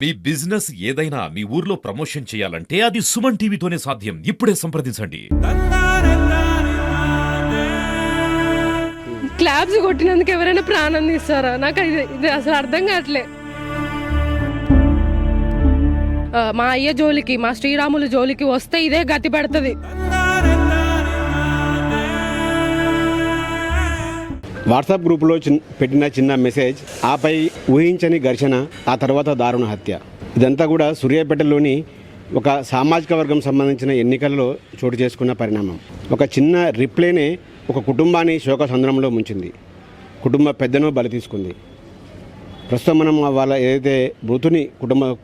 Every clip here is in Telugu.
మీ బిజినెస్ ఏదైనా మీ ఊర్లో ప్రమోషన్ చేయాలంటే అది సుమన్ టీవీతోనే సాధ్యం. ఇప్పుడే సంప్రదించండి. క్లాప్స్ కొట్టినందుకు ఎవరైనా ప్రాణం తీస్తారా? నాకు ఇది అసలు అర్థం కావట్లే. మా అయ్య జోలికి, మా శ్రీరాములు జోలికి వస్తే ఇదే గతి పడుతుంది. వాట్సాప్ గ్రూపులో పెట్టిన చిన్న మెసేజ్, ఆపై ఊహించని ఘర్షణ, ఆ తర్వాత దారుణ హత్య. ఇదంతా కూడా సూర్యాపేటలోని ఒక సామాజిక వర్గం సంబంధించిన ఎన్నికలలో చోటు చేసుకున్న పరిణామం. ఒక చిన్న రిప్లైనే ఒక కుటుంబాన్ని శోకసంద్రంలో ముంచింది. కుటుంబ పెద్దను బలి తీసుకుంది. ప్రస్తుతం మనం వాళ్ళ ఏదైతే మృతుని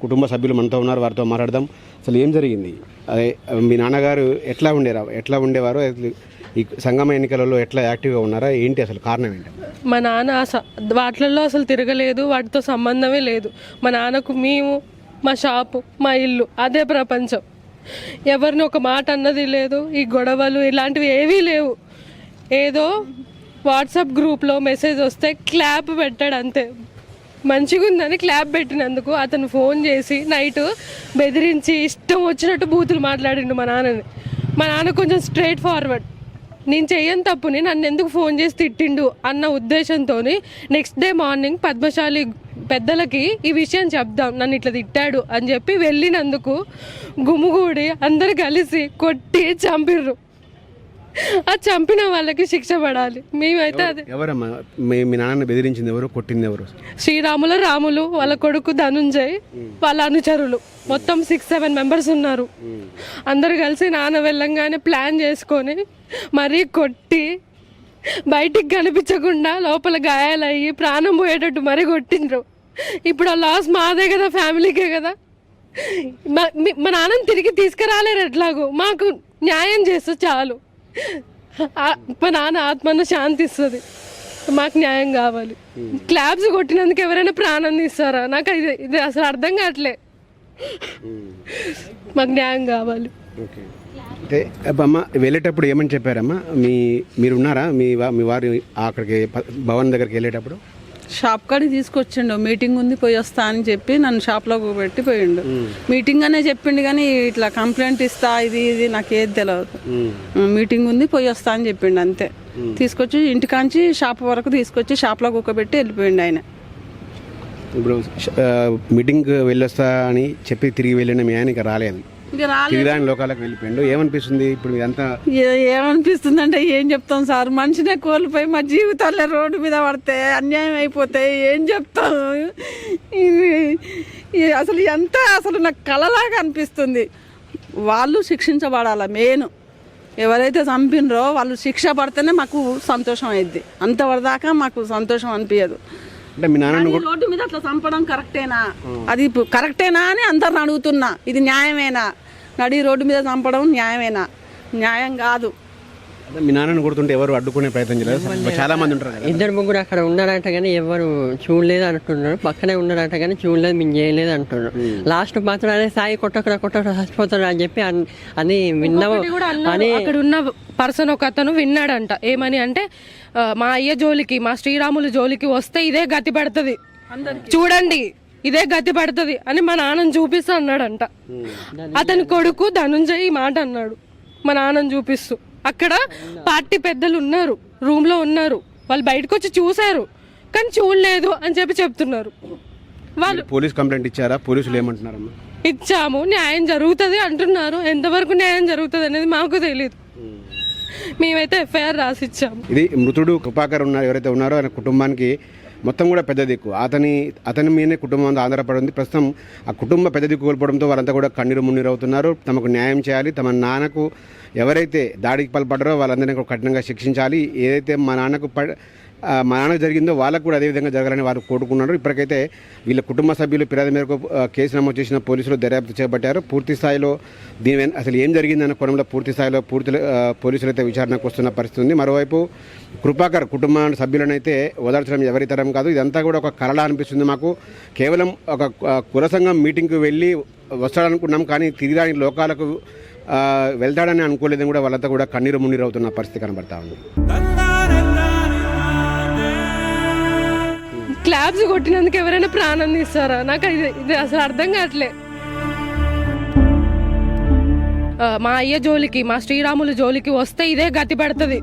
కుటుంబ సభ్యులు మనతో ఉన్నారో వారితో మాట్లాడదాం. అసలు ఏం జరిగింది, అదే మీ నాన్నగారు ఎట్లా ఉండేవారు, ఈ సంగమ ఎన్నికలలో ఎట్లా యాక్టివ్గా ఉన్నారా, ఏంటి అసలు కారణం ఏంటి? మా నాన్న వాటిలలో అసలు తిరగలేదు, వాటితో సంబంధమే లేదు. మా నాన్నకు మేము, మా షాపు, మా ఇల్లు అదే ప్రపంచం. ఎవరిని ఒక మాట అన్నది లేదు. ఈ గొడవలు ఇలాంటివి ఏవీ లేవు. ఏదో వాట్సాప్ గ్రూప్లో మెసేజ్ వస్తే క్లాప్ పెట్టాడు అంతే. మంచిగా ఉందని క్లాప్ పెట్టినందుకు అతను ఫోన్ చేసి నైట్ బెదిరించి ఇష్టం వచ్చినట్టు బూతులు మాట్లాడిండు మా నాన్నని. మా నాన్న కొంచెం స్ట్రైట్ ఫార్వర్డ్. నేను చెయ్యని తప్పుని నన్ను ఎందుకు ఫోన్ చేసి తిట్టిండు అన్న ఉద్దేశంతో నెక్స్ట్ డే మార్నింగ్ పద్మశాలి పెద్దలకి ఈ విషయం చెప్దాం, నన్ను ఇట్లా తిట్టాడు అని చెప్పి వెళ్ళినందుకు గుమ్ముగూడి అందరు కలిసి కొట్టి చంపిర్రు. ఆ చంపిన వాళ్ళకి శిక్ష పడాలి. మేమైతే అది ఎవరమ్మా మీ నాన్న బెదిరించింది ఎవరు, కొట్టింది ఎవరు? శ్రీరాములు, రాములు, వాళ్ళ కొడుకు ధనుంజయ్, వాళ్ళ అనుచరులు మొత్తం 6-7 మెంబర్స్ ఉన్నారు. అందరు కలిసి నాన్న వెళ్ళంగానే ప్లాన్ చేసుకొని మరీ కొట్టి బయటికి కనిపించకుండా లోపల గాయాలయ్యి ప్రాణం పోయేటట్టు మరీ కొట్టిండ్రు. ఇప్పుడు ఆ లాస్ మాదే కదా, ఫ్యామిలీకే కదా. మా నాన్నని తిరిగి తీసుకురాలేరు. ఎట్లాగో మాకు న్యాయం చేస్తే చాలు. మా నాన్న ఆత్మను శాంతిస్తుంది. మాకు న్యాయం కావాలి. క్లాప్స్ కొట్టినందుకు ఎవరైనా ప్రాణం తీస్తారా? నాకు ఇది అసలు అర్థం కావట్లే. మాకు న్యాయం కావాలి. అంటే అమ్మ వెళ్ళేటప్పుడు ఏమని చెప్పారమ్మా? మీరు ఉన్నారా మీ వారు అక్కడికి భవన్ దగ్గరికి వెళ్ళేటప్పుడు? షాప్ కాడికి తీసుకొచ్చిండు. మీటింగ్ ఉంది పోయి వస్తా అని చెప్పి నన్ను షాప్లో పెట్టి పోయిండు. మీటింగ్ అనే చెప్పిండు కానీ ఇట్లా కంప్లైంట్ ఇస్తా ఇది నాకు ఏది తెలియదు. మీటింగ్ ఉంది పోయి వస్తా అని చెప్పిండు అంతే. తీసుకొచ్చి ఇంటికాంచి షాప్ వరకు తీసుకొచ్చి షాప్లో కూకబెట్టి వెళ్ళిపోయిండు ఆయన. ఇప్పుడు మీటింగ్ వెళ్ళొస్తా అని చెప్పి తిరిగి వెళ్ళిన మీ ఆయన ఇంకా రాలేదు, తిరిగి లోకాలకు వెళ్ళిపోయిండు. ఏమనిపిస్తుంది ఇప్పుడు? ఇదంతా ఏమనిపిస్తుంది అంటే ఏం చెప్తాం సార్, మనిషినే కోల్పోయి మా జీవితాలే రోడ్డు మీద పడితే అన్యాయం అయిపోతే ఏం చెప్తాం? అసలు ఎంత అసలు నాకు కలలాగా అనిపిస్తుంది. వాళ్ళు శిక్షించబడాల. మెయిన్ ఎవరైతే చంపినరో వాళ్ళు శిక్ష పడితేనే మాకు సంతోషం అయింది. అంతవరదాకా మాకు సంతోషం అనిపించదు. అంటే మీ నాన్న రోడ్డు మీద అట్లా చంపడం కరెక్టేనా, అది కరెక్టేనా అని అందరిని అడుగుతున్నా. ఇది న్యాయమేనా? నడి రోడ్డు మీద చంపడం న్యాయమేనా? న్యాయం కాదు. మీ నాన్నని కొడుతుంటే ఎవరు అడ్డుకునే ప్రయత్నం చేయలేదు? చాలా మంది ఉంటారు. 2-3 అక్కడ ఉన్నారంట కానీ ఎవరు చూడలేదు అంటున్నారు. పక్కనే ఉన్నారంట కానీ చూడలేదు, మేము చేయలేదు అంటున్నారు. లాస్ట్ మాత్రం అదే సాయి కొట్టక్కడ చచ్చిపోతాడు అని చెప్పి అని విన్నాము అని అక్కడ ఉన్న పర్సన్ ఒక అతను విన్నాడంట. ఏమని అంటే, మా అయ్య జోలికి, మా శ్రీరాములు జోలికి వస్తే ఇదే గతి పడుతుంది, చూడండి ఇదే గతి పడుతుంది అని మా నాన్నని చూపిస్తూ అన్నాడంట. అతని కొడుకు ధనుంజయ్ ఈ మాట అన్నాడు మా నాన్నని చూపిస్తూ. అక్కడ పార్టీ పెద్దలు ఉన్నారు, రూమ్ లో ఉన్నారు. వాళ్ళు బయటకు వచ్చి చూశారు కానీ చూడలేదు అని చెప్పి చెప్తున్నారు. వాళ్ళు పోలీస్ కంప్లైంట్ ఇచ్చారా? పోలీసులు ఏమంటున్నారమ్మా? ఇచ్చాము, న్యాయం జరుగుతుంది అంటున్నారు. ఎంతవరకు న్యాయం జరుగుతుంది అనేది మాకు తెలియదు. మేమైతే ఎఫ్ఐఆర్ రాసిచ్చాము. ఇది మృతుడు కృపాకర్ ఎవరైతే ఉన్నారో ఆయన కుటుంబానికి మొత్తం కూడా పెద్ద దిక్కు. అతని మీదనే కుటుంబం అంతా ఆధారపడి ఉంది. ప్రస్తుతం ఆ కుటుంబ పెద్ద దిక్కు కోల్పోవడంతో వారంతా కూడా కన్నీరు మున్నీరు అవుతున్నారు. తమకు న్యాయం చేయాలి, తమ నాన్నకు ఎవరైతే దాడికి పాల్పడ్డారో వాళ్ళందరినీ కూడా కఠినంగా శిక్షించాలి. ఏదైతే మా నాన్నకు జరిగిందో వాళ్ళకు కూడా అదేవిధంగా జరగాలని వారు కోరుకున్నారు. ఇప్పటికైతే వీళ్ళ కుటుంబ సభ్యులు ఫిర్యాదు మేరకు కేసు నమోదు చేసిన పోలీసులు దర్యాప్తు చేపట్టారు. పూర్తి స్థాయిలో దీని అసలు ఏం జరిగిందన్న కోణంలో పూర్తి స్థాయిలో పోలీసులు అయితే విచారణకు వస్తున్న పరిస్థితి ఉంది. మరోవైపు కృపాకర్ కుటుంబ సభ్యులనైతే ఓదార్చడం ఎవరితరం కాదు. ఇదంతా కూడా ఒక కలలా అనిపిస్తుంది మాకు. కేవలం ఒక కుల సంఘం మీటింగ్కి వెళ్ళి వస్తాడనుకున్నాం కానీ తిరిగి లోకాలకు వెళ్తాడని అనుకోలేదని కూడా వాళ్ళంతా కూడా కన్నీరు మున్నీరు అవుతున్న పరిస్థితి కనబడతా ఉంది. స్టాబ్స్ కొట్టినందుకు ఎవరైనా ప్రాణం తీస్తారా? నాకు ఇది అసలు అర్థం కావట్లే. మా అయ్య జోలికి, మా శ్రీరాములు జోలికి వస్తే ఇదే గతి పడుతుంది.